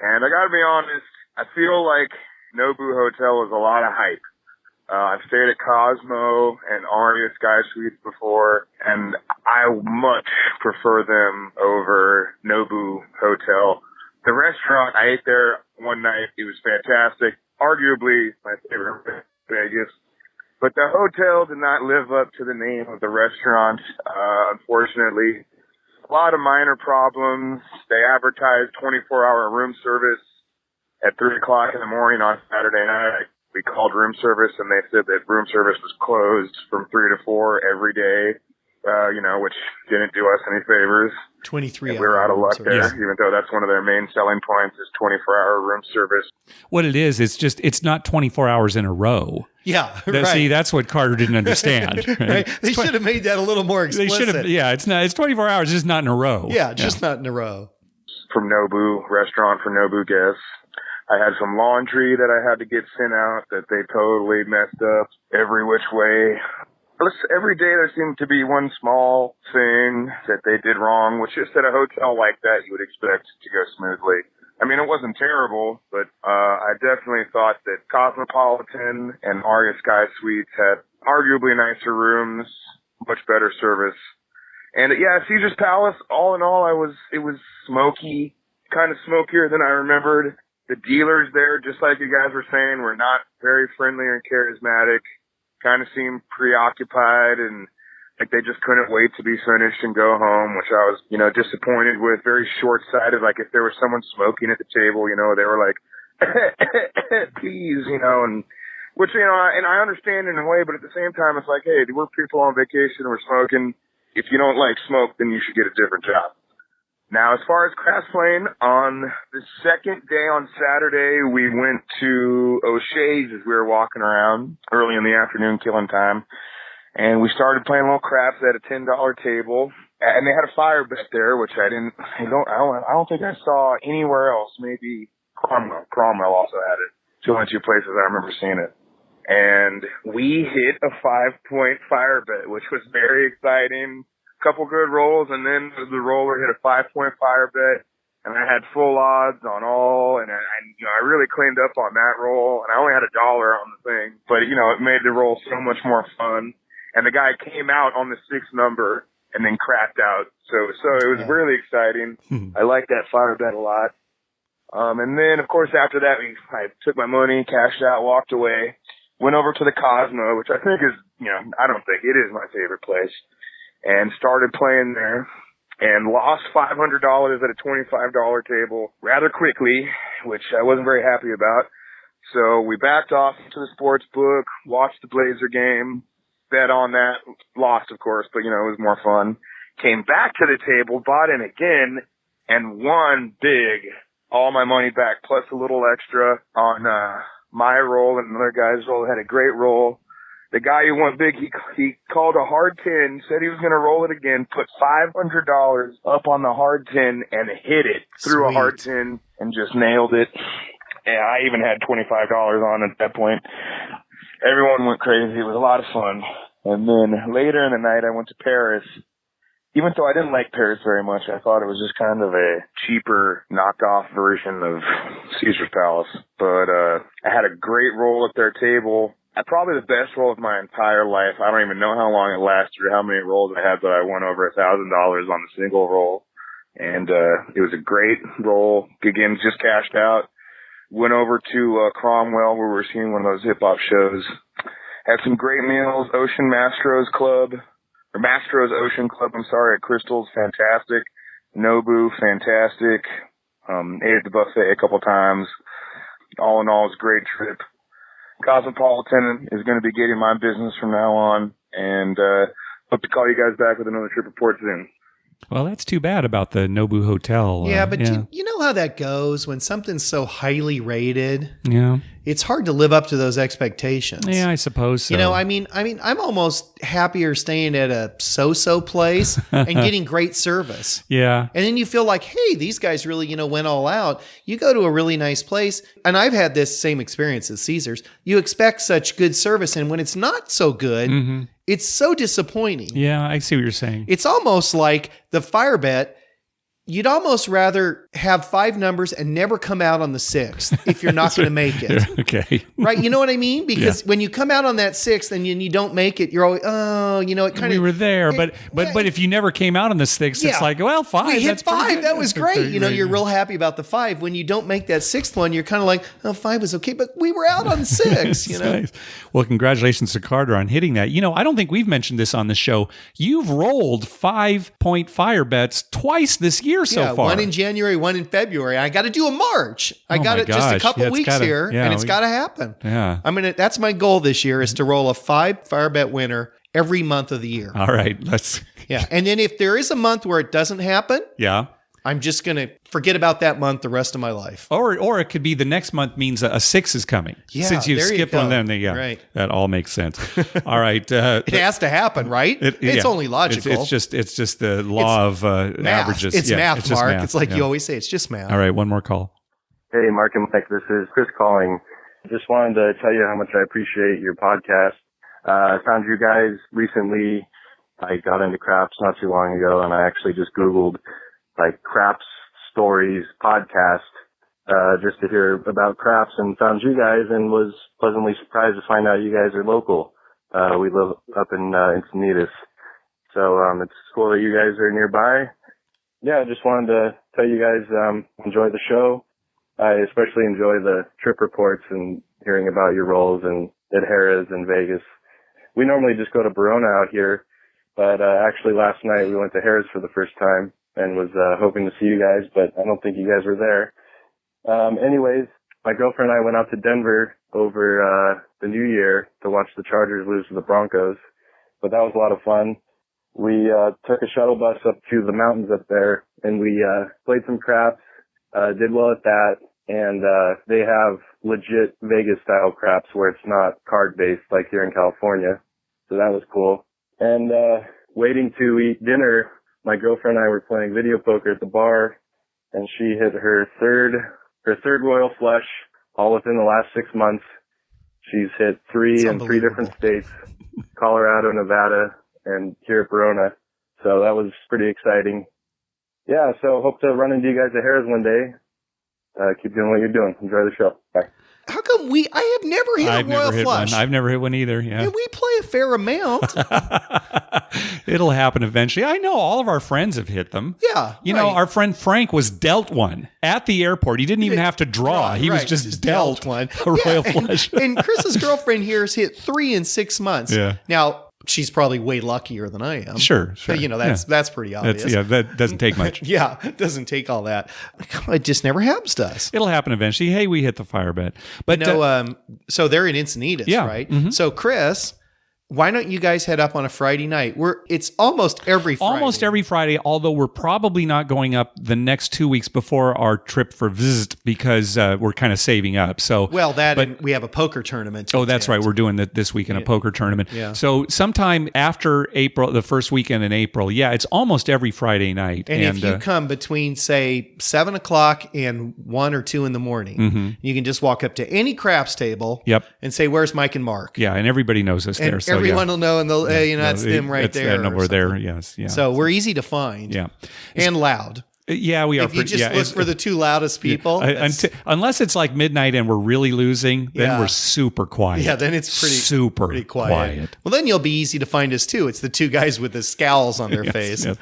And I gotta be honest, I feel like Nobu Hotel is a lot of hype. I've stayed at Cosmo and Aria Sky Suites before, and I much prefer them over Nobu Hotel. The restaurant, I ate there one night. It was fantastic. Arguably my favorite in Vegas. But the hotel did not live up to the name of the restaurant, unfortunately. A lot of minor problems. They advertised 24-hour room service at 3 o'clock in the morning on Saturday night. We called room service, and they said that room service was closed from 3 to 4 every day, which didn't do us any favors. 23 hours. We were out of luck there, even though that's one of their main selling points is 24-hour room service. What it is, it's not 24 hours in a row. Yeah, right. See, that's what Carter didn't understand. Right? They should have made that a little more explicit. They should have. Yeah, it's 24 hours, just not in a row. Yeah, just not in a row. From Nobu, restaurant for Nobu guests. I had some laundry that I had to get sent out that they totally messed up every which way. Every day there seemed to be one small thing that they did wrong, which just at a hotel like that you would expect to go smoothly. I mean, it wasn't terrible, but I definitely thought that Cosmopolitan and Aria Sky Suites had arguably nicer rooms, much better service. And yeah, Caesar's Palace, all in all, it was smoky, kind of smokier than I remembered. The dealers there, just like you guys were saying, were not very friendly or charismatic, kind of seemed preoccupied and like they just couldn't wait to be finished and go home, which I was, disappointed with, very short-sighted. Like if there was someone smoking at the table, they were like, please, and which, and I understand in a way, but at the same time, it's like, hey, we're people on vacation, we're smoking. If you don't like smoke, then you should get a different job. Now, as far as Craft Plane, on the second day on Saturday, we went to O'Shea's as we were walking around early in the afternoon, killing time. And we started playing little craps at a $10 table, and they had a fire bet there, which I don't think I saw anywhere else. Maybe Cromwell also had it. It's the only two places I remember seeing it. And we hit a 5-point fire bet, which was very exciting. A couple good rolls, and then the roller hit a 5-point fire bet, and I had full odds on all, and I really cleaned up on that roll, and I only had $1 on the thing, but it made the roll so much more fun. And the guy came out on the 6th number and then crapped out. So it was really exciting. I liked that fire bet a lot. And then, of course, after that, I took my money, cashed out, walked away, went over to the Cosmo, which I think is, I don't think it is my favorite place, and started playing there and lost $500 at a $25 table rather quickly, which I wasn't very happy about. So we backed off to the sports book, watched the Blazer game, bet on that, lost of course, but it was more fun. Came back to the table, bought in again, and won big. All my money back, plus a little extra on my roll and another guy's roll. Had a great roll. The guy who won big, he called a hard 10, said he was going to roll it again, put $500 up on the hard 10 and hit it through a hard 10 and just nailed it. Yeah, I even had $25 on at that point. Everyone went crazy. It was a lot of fun. And then later in the night, I went to Paris. Even though I didn't like Paris very much, I thought it was just kind of a cheaper knockoff version of Caesar's Palace. But I had a great roll at their table. Probably the best roll of my entire life. I don't even know how long it lasted or how many rolls I had, but I won over $1,000 on the single roll. And it was a great roll. Again, just cashed out. Went over to Cromwell, where we were seeing one of those hip-hop shows. Had some great meals. Mastros Ocean Club, at Crystal's, fantastic. Nobu, fantastic. Ate at the buffet a couple times. All in all, it was a great trip. Cosmopolitan is going to be getting my business from now on, and hope to call you guys back with another trip report soon. Well, that's too bad about the Nobu Hotel. Yeah, but you know how that goes when something's so highly rated. Yeah, it's hard to live up to those expectations. Yeah, I suppose so. I mean, I'm almost happier staying at a so-so place and getting great service. Yeah, and then you feel like, hey, these guys really, went all out. You go to a really nice place, and I've had this same experience at Caesars. You expect such good service, and when it's not so good. It's so disappointing. Yeah, I see what you're saying. It's almost like the fire bet. You'd almost rather have 5 numbers and never come out on the 6th if you're not going to make it. Okay. Right? You know what I mean? Because when you come out on that 6th and you don't make it, you're always, it kind of... We were there, but if you never came out on the 6th, it's like, well, 5. We hit that's 5. That was great. You're great. real happy about the 5. When you don't make that 6th one, you're kind of like, 5 was okay, but we were out on 6, Nice. Well, congratulations to Carter on hitting that. I don't think we've mentioned this on the show. You've rolled 5-point fire bets twice this year so far. One in January, one in February. I got to do a March. I got it just a couple weeks here, and it's got to happen. Yeah. That's my goal this year is to roll a 5 fire bet winner every month of the year. All right. Let's. Yeah. And then if there is a month where it doesn't happen, I'm just going to forget about that month the rest of my life. Or it could be the next month means a 6 is coming. Yeah, since you've skipped one, then right. That all makes sense. All right, it has to happen, right? It's only logical. It's just the law of averages. It's math, it's Mark. Math. It's like you always say. It's just math. All right, one more call. Hey, Mark and Mike, this is Chris calling. Just wanted to tell you how much I appreciate your podcast. I found you guys recently. I got into craps not too long ago, and I actually just Googled craps stories podcast, just to hear about craps, and found you guys and was pleasantly surprised to find out you guys are local. We live up in Encinitas. So it's cool that you guys are nearby. Yeah, I just wanted to tell you guys enjoy the show. I especially enjoy the trip reports and hearing about your roles at Harrah's and Vegas. We normally just go to Barona out here, but actually last night we went to Harrah's for the first time and was hoping to see you guys, but I don't think you guys were there. Anyways, my girlfriend and I went out to Denver over the New Year to watch the Chargers lose to the Broncos, but that was a lot of fun. We took a shuttle bus up to the mountains up there, and we played some craps, did well at that, and they have legit Vegas-style craps where it's not card-based like here in California, so that was cool. And waiting to eat dinner, my girlfriend and I were playing video poker at the bar, and she hit her third Royal Flush all within the last 6 months. She's hit 3 in 3 different states, Colorado, Nevada, and here at Barona. So that was pretty exciting. Yeah, so hope to run into you guys at Harrah's one day. Keep doing what you're doing. Enjoy the show. Bye. How come I have never hit a Royal Flush. I've never hit one either. Yeah. And we play a fair amount. It'll happen eventually. I know all of our friends have hit them. Yeah. You know, our friend Frank was dealt one at the airport. He didn't even have to draw. He was just dealt one. a Royal Flush. And Chris's girlfriend here has hit 3 in 6 months. Yeah. Now, she's probably way luckier than I am. Sure. But, that's pretty obvious. That doesn't take much. Yeah, it doesn't take all that. It just never happens to us. It'll happen eventually. Hey, we hit the fire bet. But so they're in Encinitas, right? Mm-hmm. So Chris, why don't you guys head up on a Friday night? It's almost every Friday. Almost every Friday, although we're probably not going up the next 2 weeks before our trip for visit because we're kind of saving up. So and we have a poker tournament. That's right. We're doing that this weekend, a poker tournament. Yeah. So sometime after April, the first weekend in April, it's almost every Friday night. And if you come between, say, 7 o'clock and 1 or 2 in the morning, you can just walk up to any craps table and say, "Where's Mike and Mark?" Yeah, and everybody knows us there. So everyone will know, and they'll, that's them right there. We're there, yes. Yeah. So we're easy to find. Yeah. And loud. Yeah, we are. If you just look for the 2 loudest people. Unless it's like midnight and we're really losing, then we're super quiet. Yeah, then it's pretty quiet. Well, then you'll be easy to find us too. It's the 2 guys with the scowls on their face. Yes.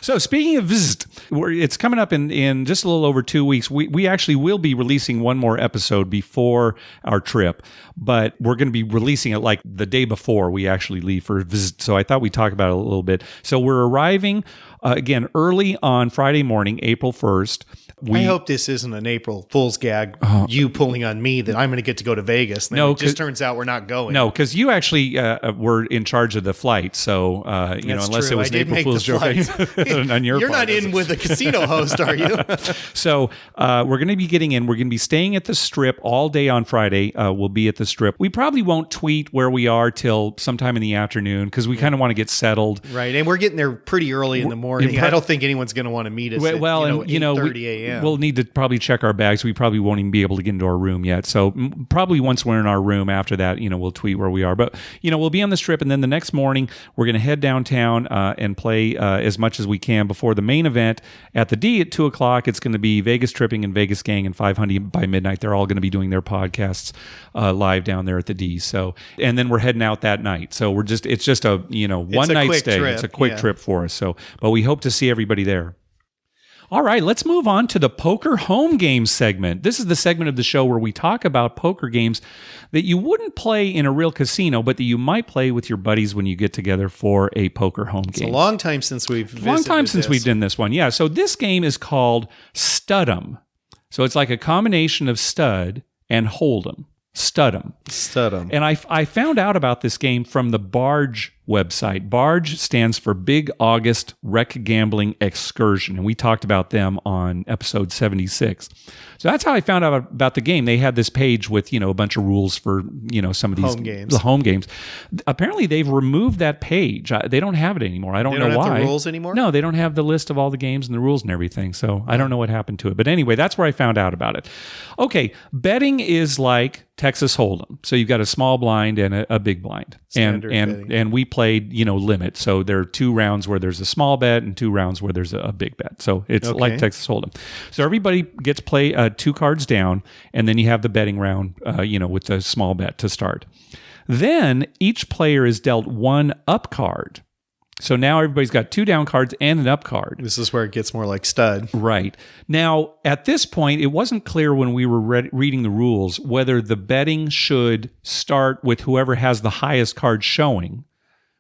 So speaking of visit, it's coming up in just a little over 2 weeks. We actually will be releasing one more episode before our trip, but we're going to be releasing it like the day before we actually leave for visit. So I thought we'd talk about it a little bit. So we're arriving again early on Friday morning, April 1st. I hope this isn't an April Fool's gag, you pulling on me that I'm going to go to Vegas. No, it just turns out we're not going. No, because you actually were in charge of the flight. So, unless it was an April Fool's joke on your part. You're not in with a casino host, are you? So we're going to be getting in. We're going to be staying at the Strip all day on Friday. We'll be at the Strip. We probably won't tweet where we are till sometime in the afternoon because we kind of want to get settled. Right, and we're getting there pretty early in the morning. I don't think anyone's going to want to meet us at 8:30 a.m. We'll need to probably check our bags. We probably won't even be able to get into our room yet. So probably once we're in our room after that, we'll tweet where we are. But, we'll be on the Strip. And then the next morning, we're going to head downtown and play as much as we can before the main event at the D at 2 o'clock. It's going to be Vegas Tripping and Vegas Gang and 500 by midnight. They're all going to be doing their podcasts live down there at the D. So, and then we're heading out that night. So it's just a, one night stay. Trip. It's a quick trip for us. So, but we hope to see everybody there. All right, let's move on to the Poker Home Games segment. This is the segment of the show where we talk about poker games that you wouldn't play in a real casino, but that you might play with your buddies when you get together for a poker home game. It's a long time since we've we've done this one. Yeah, so this game is called Stud'em. So it's like a combination of stud and hold'em. Stud'em. And I found out about this game from the Barge website. Barge stands for Big August Rec Gambling Excursion, and we talked about them on episode 76. So that's how I found out about the game. They had this page with, a bunch of rules for, some of these home games. Apparently they've removed that page. They don't have it anymore. I don't know why. They don't have the rules anymore? No, they don't have the list of all the games and the rules and everything. So I don't know what happened to it. But anyway, that's where I found out about it. Okay, betting is like Texas Hold'em. So you've got a small blind and a big blind. And we play played, limit. So there are 2 rounds where there's a small bet and 2 rounds where there's a big bet. So it's Okay. like Texas Hold'em. So everybody gets play 2 cards down, and then you have the betting round, with the small bet to start. Then each player is dealt 1 up card. So now everybody's got 2 down cards and an up card. This is where it gets more like stud. Right. Now, at this point, it wasn't clear when we were reading the rules whether the betting should start with whoever has the highest card showing,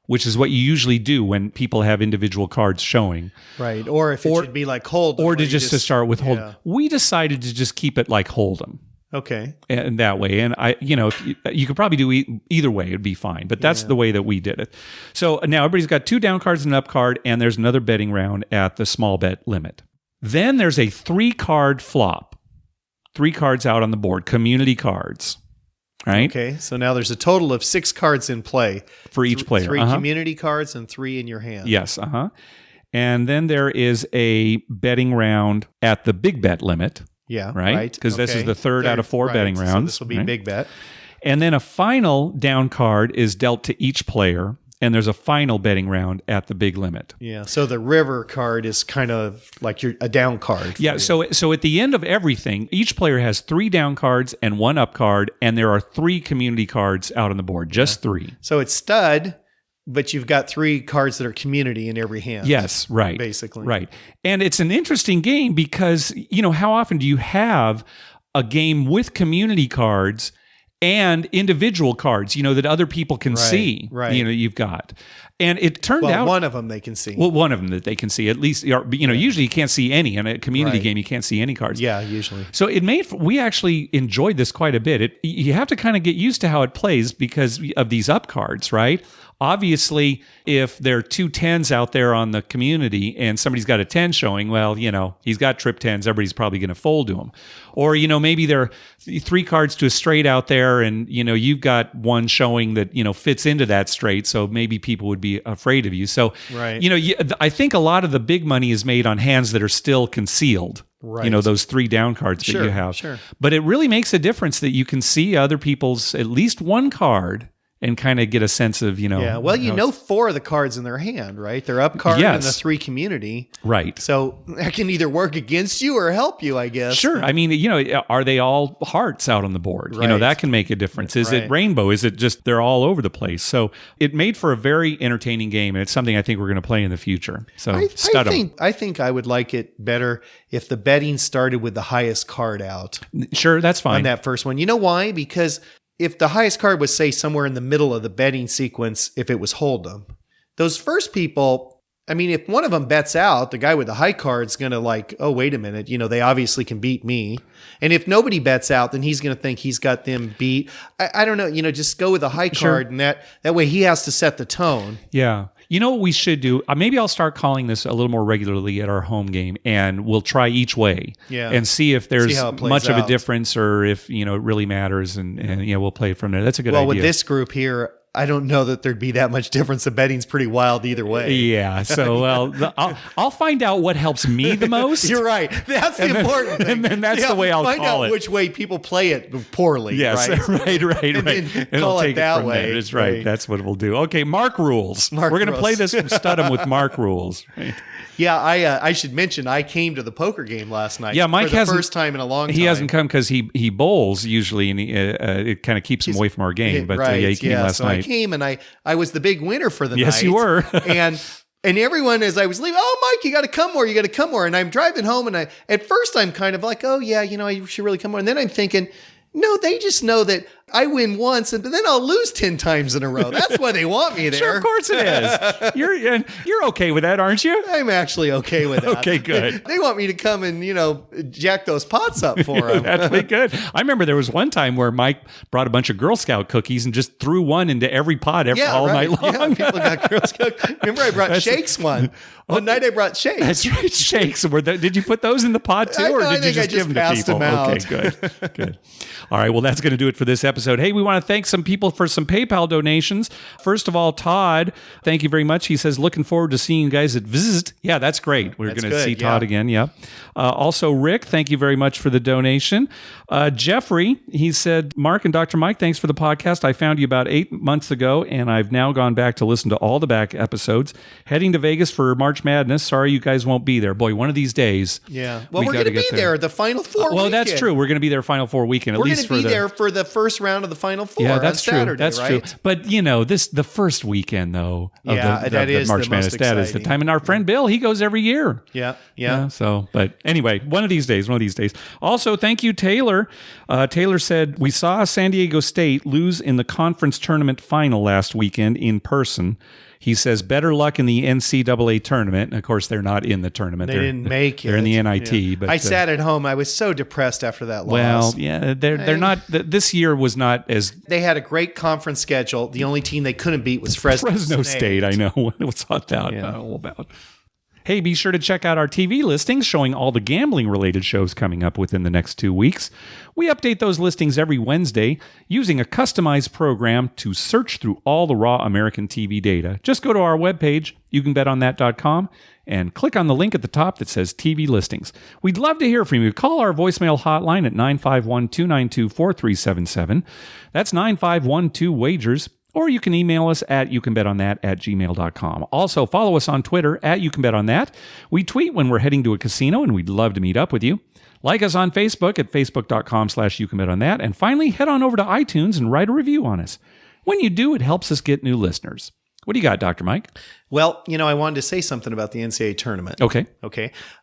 which is what you usually do when people have individual cards showing. Right. Or if it should be like Hold'em. Or where to you just to start with Hold'em. yeah. We decided to just keep it like Hold'em. Okay. And that way. And if you could probably do either way, it'd be fine. But that's the way that we did it. So now everybody's got 2 down cards and an up card, and there's another betting round at the small bet limit. Then there's a 3-card flop. 3 cards out on the board, community cards. Right? Okay. So now there's a total of 6 cards in play For each player. 3 community cards and 3 in your hand. Yes. And then there is a betting round at the big bet limit. Yeah. Right? Because this is the third out of 4 betting So rounds. this will be right? big bet. And then a final down card is dealt to each player, and there's a final betting round at the big limit. Yeah. So the river card is kind of like a down card. Yeah. So at the end of everything, each player has 3 down cards and 1 up card, and there are 3 community cards out on the board. Just 3. So it's stud, but you've got 3 cards that are community in every hand. Yes. Right. Basically. Right. And it's an interesting game because, how often do you have a game with community cards and individual cards, that other people can see, right. You've got. And it turned out one of them they can see. Well, one of them that they can see at least. Usually you can't see any in a community Right. game. You can't see any cards. Yeah, usually. So we actually enjoyed this quite a bit. You have to kind of get used to how it plays because of these up cards, right? Obviously, if there are 2 10s out there on the community and somebody's got a 10 showing, well, he's got trip 10s. Everybody's probably going to fold to him. Or, maybe there are 3 cards to a straight out there and, you've got one showing that, fits into that straight. So maybe people would be afraid of you. So, Right. I think a lot of the big money is made on hands that are still concealed. Right. Those 3 down cards that you have. Sure. But it really makes a difference that you can see other people's at least one card and kind of get a sense of, Yeah. Well, 4 of the cards in their hand, right? They're up card and the 3 community. Right. So that can either work against you or help you, I guess. Sure. I mean, are they all hearts out on the board? Right. That can make a difference. Is Right. it rainbow? Is it just they're all over the place? So it made for a very entertaining game, and it's something I think we're going to play in the future. So stud 'em. I think I would like it better if the betting started with the highest card out Sure, that's fine. on that first one. You know why? Because if the highest card was, say, somewhere in the middle of the betting sequence, if it was Hold'em, those first people, I mean, if one of them bets out, the guy with the high card's going to oh, wait a minute, they obviously can beat me. And if nobody bets out, then he's going to think he's got them beat. I don't know, just go with the high Sure. card, and that way he has to set the tone. Yeah. You know what we should do? Maybe I'll start calling this a little more regularly at our home game, and we'll try each way and see if there's how it plays much of a out. difference or if it really matters, and we'll play it from there. That's a good idea. Well, with this group here, I don't know that there'd be that much difference. The betting's pretty wild either way. Yeah. So, I'll find out what helps me the most. You're right. That's the important thing. And then that's the way I'll find call out it. which way people play it poorly. Yes, right. right. And then And call I'll it take that from way. there. That's right. Right. That's what we'll do. Okay, Mark rules. Mark We're going to rules. play this from Studham with Mark rules. Right. Yeah, I should mention I came to the poker game last night. Yeah, Mike for the hasn't- first time in a long time. He hasn't come because he bowls usually, and it kind of keeps him away from our game. But he came last so night. I came and I was the big winner for the night. Yes, you were. and everyone, as I was leaving, oh, Mike, you got to come more. You got to come more. And I'm driving home, and at first I'm kind of like, oh yeah, I should really come more. And then I'm thinking, no, they just know that I win once, but then I'll lose 10 times in a row. That's why they want me there. Sure, of course it is. You're okay with that, aren't you? I'm actually okay with that. Okay, good. They want me to come and, jack those pots up for them. That's pretty good. I remember there was one time where Mike brought a bunch of Girl Scout cookies and just threw one into every pot all night long. Yeah, people got Girl Scout. Remember I brought shakes one. One night I brought shakes. That's right, shakes. Did you put those in the pot too, or I did you think I just give them to passed people? them out. Okay, good. All right, well, that's going to do it for this episode episode. Hey, we want to thank some people for some PayPal donations. First of all, Todd, thank you very much. He says, looking forward to seeing you guys at Visit. Yeah, that's great. We're going to see Todd again. Yeah. Also, Rick, thank you very much for the donation. Jeffrey, he said, Mark and Dr. Mike, thanks for the podcast. I found you about 8 months ago, and I've now gone back to listen to all the back episodes. Heading to Vegas for March Madness. Sorry you guys won't be there. Boy, one of these days. Yeah. Well, we're going to be there the Final Four Well, weekend. that's true. We're going to be there Final Four weekend. We're going to be there for the first round of the Final Four on Saturday, That's right? true. But, the first weekend, though, of the March Madness, that is the time. And our friend Bill, he goes every year. Yeah. So, but anyway, one of these days. Also, thank you, Taylor. Taylor said, we saw San Diego State lose in the conference tournament final last weekend in person. He says, better luck in the NCAA tournament. And of course, they're not in the tournament. They didn't make it. They're in the NIT. Yeah. But I sat at home. I was so depressed after that loss. Well, yeah, they're not. This year was not as. They had a great conference schedule. The only team they couldn't beat was Fresno State. I know. What's that all about? Hey, be sure to check out our TV listings showing all the gambling-related shows coming up within the next 2 weeks. We update those listings every Wednesday using a customized program to search through all the raw American TV data. Just go to our webpage, youcanbetonthat.com, and click on the link at the top that says TV listings. We'd love to hear from you. Call our voicemail hotline at 951-292-4377. That's 9512-WAGERS. Or you can email us at youcanbetonThat@gmail.com. Also, follow us on Twitter at YouCanBetOnThat. We tweet when we're heading to a casino, and we'd love to meet up with you. Like us on Facebook at facebook.com/YouCanBetOnThat. And finally, head on over to iTunes and write a review on us. When you do, it helps us get new listeners. What do you got, Dr. Mike? Well, I wanted to say something about the NCAA tournament. Okay.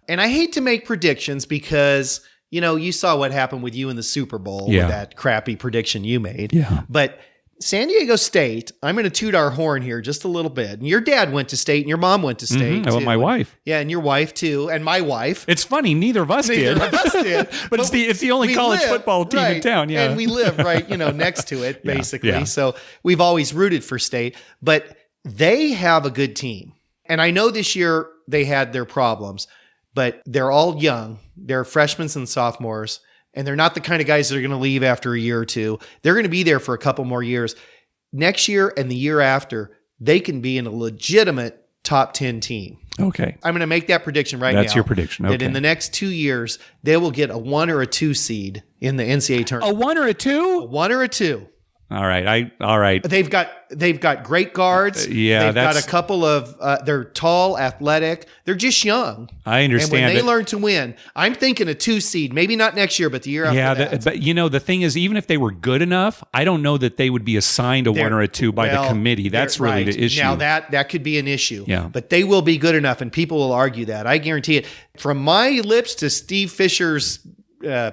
And I hate to make predictions because, you saw what happened with you in the Super Bowl with that crappy prediction you made. Yeah. But San Diego State, I'm going to toot our horn here just a little bit. And your dad went to State and your mom went to State. Too. My wife. Yeah, and your wife too, and my wife. It's funny, neither of us did. but it's the only college football team in town, yeah. And we live right, next to it, basically. Yeah. So we've always rooted for State, but they have a good team. And I know this year they had their problems, but they're all young. They're freshmen and sophomores. And they're not the kind of guys that are going to leave after a year or two. They're going to be there for a couple more years. Next year and the year after, they can be in a legitimate top 10 team. Okay. I'm going to make that prediction now. That's your prediction. Okay. That in the next 2 years, they will get a 1 or a 2 seed in the NCAA tournament. A 1 or a 2? A 1 or a 2. All right. All right. They've got great guards. They've got a couple of. They're tall, athletic. They're just young. I understand. And when they learn to win, I'm thinking a 2 seed. Maybe not next year, but the year after that. But the thing is, even if they were good enough, I don't know that they would be assigned a 1 or a 2 by the committee. That's really the issue. Now that could be an issue. Yeah. But they will be good enough, and people will argue that. I guarantee it. From my lips to Steve Fisher's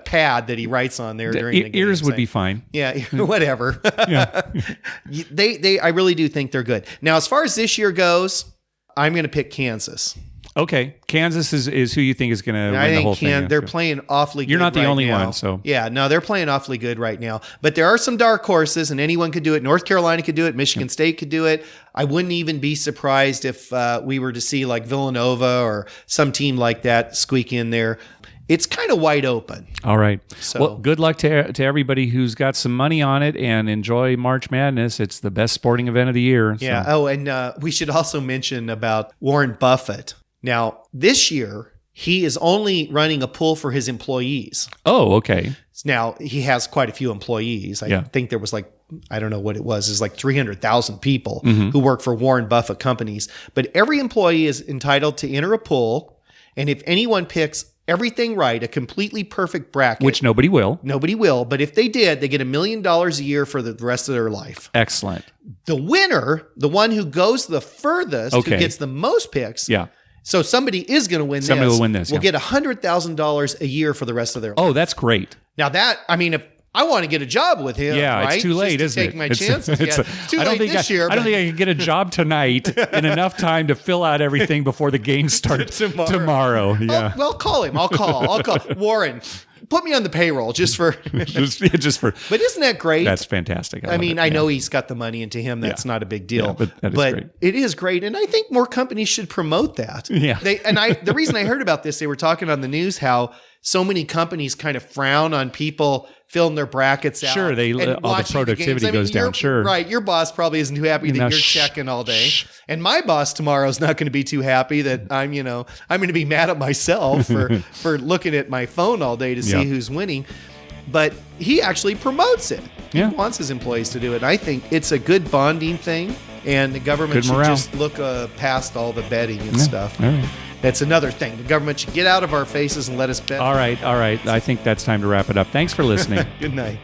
pad that he writes on there during the game. Ears would be fine. Yeah, whatever. Yeah. I really do think they're good. Now, as far as this year goes, I'm going to pick Kansas. Okay. Kansas is who you think is going to win the whole thing. They're playing awfully good. You're not the only now. one, so. Yeah, no, they're playing awfully good right now. But there are some dark horses, and anyone could do it. North Carolina could do it. Michigan State could do it. I wouldn't even be surprised if we were to see like Villanova or some team like that squeak in there. It's kind of wide open. All right. So, well, good luck to everybody who's got some money on it, and enjoy March Madness. It's the best sporting event of the year. Yeah. So. Oh, and we should also mention about Warren Buffett. Now, this year, he is only running a pool for his employees. Oh, okay. Now, he has quite a few employees. I think there was I don't know what it was. It's like 300,000 people who work for Warren Buffett companies. But every employee is entitled to enter a pool. And if anyone picks everything right, a completely perfect bracket. Which nobody will. Nobody will. But if they did, they get $1 million a year for the rest of their life. Excellent. The winner, the one who goes the furthest, who gets the most picks. Yeah. So somebody is going to win Somebody will win this. Will get $100,000 a year for the rest of their life. Oh, that's great. Now if I want to get a job with him, right? It's too late, Just to isn't take it? my chances. It's too late this year. I don't think I can get a job tonight in enough time to fill out everything before the game starts tomorrow. Yeah. Well, call him. I'll call. Warren, put me on the payroll just for. just for. But isn't that great? That's fantastic. I mean, I know he's got the money, and to him, that's not a big deal. Yeah, but that is great. It is great, and I think more companies should promote that. Yeah. The reason I heard about this, they were talking on the news how so many companies kind of frown on people filling their brackets out. Sure, all the watching productivity games. goes down. Sure, right. Your boss probably isn't too happy that Now, you're checking all day, and my boss tomorrow is not going to be too happy that I'm going to be mad at myself for looking at my phone all day to see who's winning. But he actually promotes it. He wants his employees to do it. And I think it's a good bonding thing, and the government should just look past all the betting and stuff. All right. That's another thing. The government should get out of our faces and let us bet. All right. I think that's time to wrap it up. Thanks for listening. Good night.